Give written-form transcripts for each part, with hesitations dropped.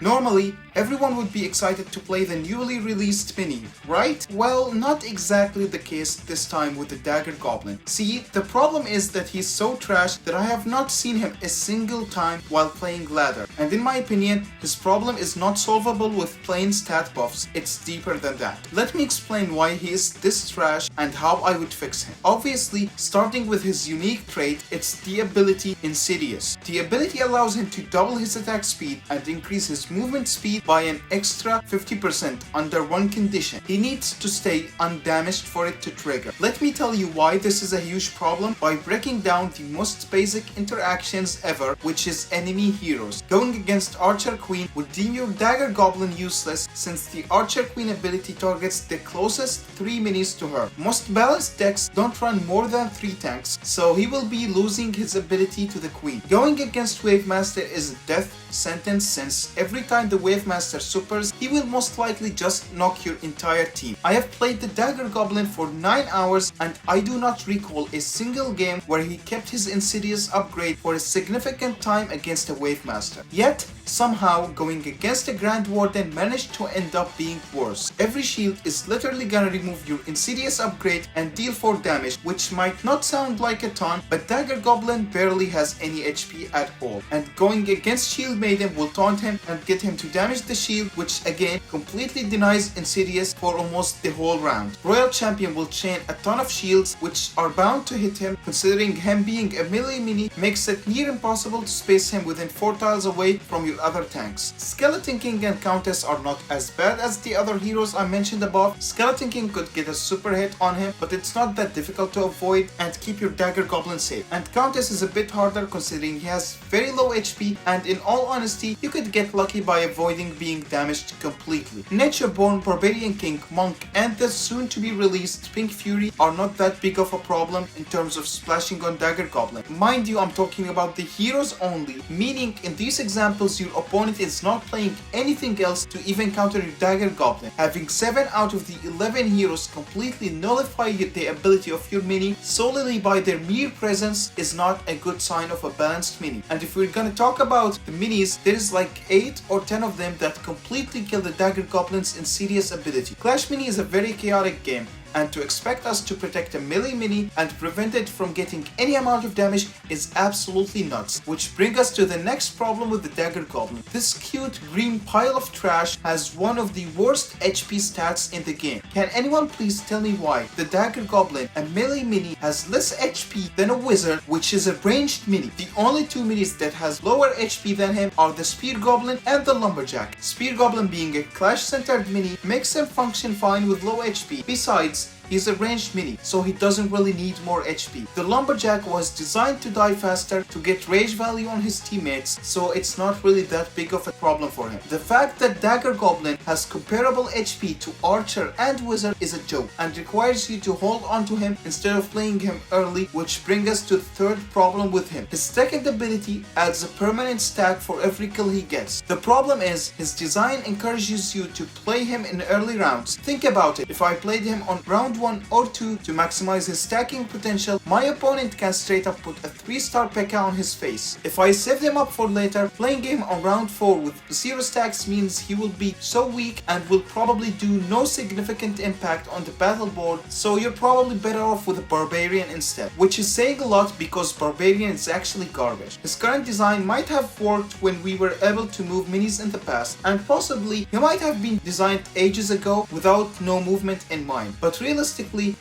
Normally, everyone would be excited to play the newly released mini, right? Well, not exactly the case this time with the Dagger Goblin. See, the problem is that he's so trash that I have not seen him a single time while playing ladder. And in my opinion, his problem is not solvable with plain stat buffs, it's deeper than that. Let me explain why he is this trash and how I would fix him. Obviously, starting with his unique trait, it's the ability Insidious. The ability allows him to double his attack speed and increase his movement speed by an extra 50% under one condition. He needs to stay undamaged for it to trigger. Let me tell you why this is a huge problem by breaking down the most basic interactions ever, which is enemy heroes. Going against Archer Queen would deem your Dagger Goblin useless since the Archer Queen ability targets the closest 3 minis to her. Most balanced decks don't run more than 3 tanks, so he will be losing his ability to the Queen. Going against Wave Master is a death sentence since every time the Wave Master supers, he will most likely just knock your entire team. I have played the Dagger Goblin for 9 hours and I do not recall a single game where he kept his Insidious upgrade for a significant time against a Wave Master. Yet, somehow, going against a Grand Warden managed to end up being worse. Every shield is literally gonna remove your Insidious upgrade and deal 4 damage, which might not sound like a ton, but Dagger Goblin barely has any HP at all. And going against Shield Maiden will taunt him and get him to damage the shield, which again completely denies Insidious for almost the whole round. Royal Champion will chain a ton of shields which are bound to hit him, considering him being a melee mini makes it near impossible to space him within 4 tiles away from your other tanks. Skeleton King and Countess are not as bad as the other heroes I mentioned above. Skeleton King could get a super hit on him, but it's not that difficult to avoid and keep your Dagger Goblin safe. And Countess is a bit harder considering he has very low HP, and in all honesty, you could get lucky by avoiding being damaged completely. Nature-born Barbarian King, Monk, and the soon-to-be released Pink Fury are not that big of a problem in terms of splashing on Dagger Goblin. Mind you, I'm talking about the heroes only, meaning in these examples your opponent is not playing anything else to even counter your Dagger Goblin. Having 7 out of the 11 heroes completely nullify the ability of your mini solely by their mere presence is not a good sign of a balanced mini. And if we're gonna talk about the minis, there's like 8 or 10 of them that completely kill the Dagger Goblin's Insidious ability. Clash Mini is a very chaotic game, and to expect us to protect a melee mini and prevent it from getting any amount of damage is absolutely nuts. Which brings us to the next problem with the Dagger Goblin. This cute green pile of trash has one of the worst HP stats in the game. Can anyone please tell me why the Dagger Goblin, a melee mini, has less HP than a wizard, which is a ranged mini? The only 2 minis that has lower HP than him are the Spear Goblin and the Lumberjack. Spear Goblin, being a clash-centered mini, makes him function fine with low HP. Besides, he's a ranged mini, so he doesn't really need more HP. The Lumberjack was designed to die faster to get rage value on his teammates, so it's not really that big of a problem for him. The fact that Dagger Goblin has comparable HP to Archer and Wizard is a joke and requires you to hold on to him instead of playing him early, which brings us to the third problem with him. His second ability adds a permanent stack for every kill he gets. The problem is his design encourages you to play him in early rounds. Think about it, if I played him on round 1 or 2 to maximize his stacking potential, my opponent can straight up put a 3-star P.E.K.K.A. on his face. If I save him up for later, playing him on round 4 with 0 stacks means he will be so weak and will probably do no significant impact on the battle board, so you're probably better off with a Barbarian instead. Which is saying a lot because Barbarian is actually garbage. His current design might have worked when we were able to move minis in the past, and possibly he might have been designed ages ago without no movement in mind, but realistically,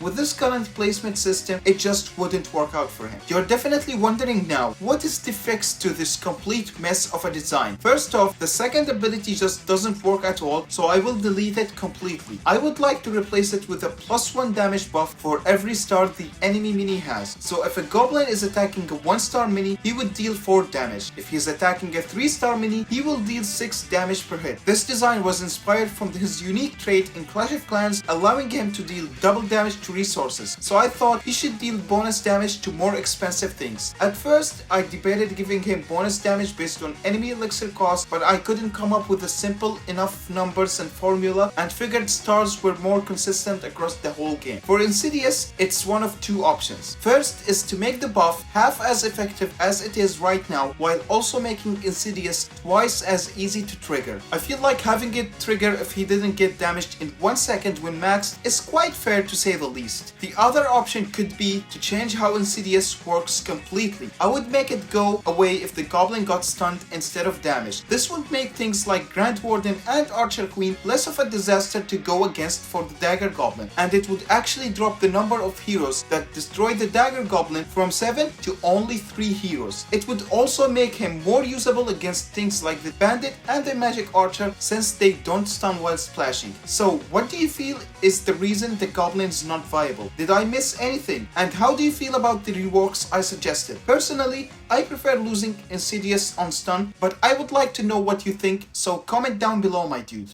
with this current placement system, it just wouldn't work out for him. You're definitely wondering now, what is the fix to this complete mess of a design? First off, the second ability just doesn't work at all, so I will delete it completely. I would like to replace it with a +1 damage buff for every star the enemy mini has. So if a Goblin is attacking a 1-star mini, he would deal 4 damage. If he's attacking a 3-star mini, he will deal 6 damage per hit. This design was inspired from his unique trait in Clash of Clans, allowing him to deal double double damage to resources, so I thought he should deal bonus damage to more expensive things. At first, I debated giving him bonus damage based on enemy elixir cost, but I couldn't come up with a simple enough numbers and formula, and figured stars were more consistent across the whole game. For Insidious, it's one of two options. First is to make the buff half as effective as it is right now, while also making Insidious twice as easy to trigger. I feel like having it trigger if he didn't get damaged in 1 second when maxed is quite fair to say the least. The other option could be to change how Insidious works completely. I would make it go away if the goblin got stunned instead of damaged. This would make things like Grand Warden and Archer Queen less of a disaster to go against for the Dagger Goblin, and it would actually drop the number of heroes that destroy the Dagger Goblin from 7 to only 3 heroes. It would also make him more usable against things like the Bandit and the Magic Archer, since they don't stun while splashing. So what do you feel is the reason the Goblin is not viable? Did I miss anything? And how do you feel about the reworks I suggested? Personally, I prefer losing Insidious on stun, but I would like to know what you think, so comment down below, my dude.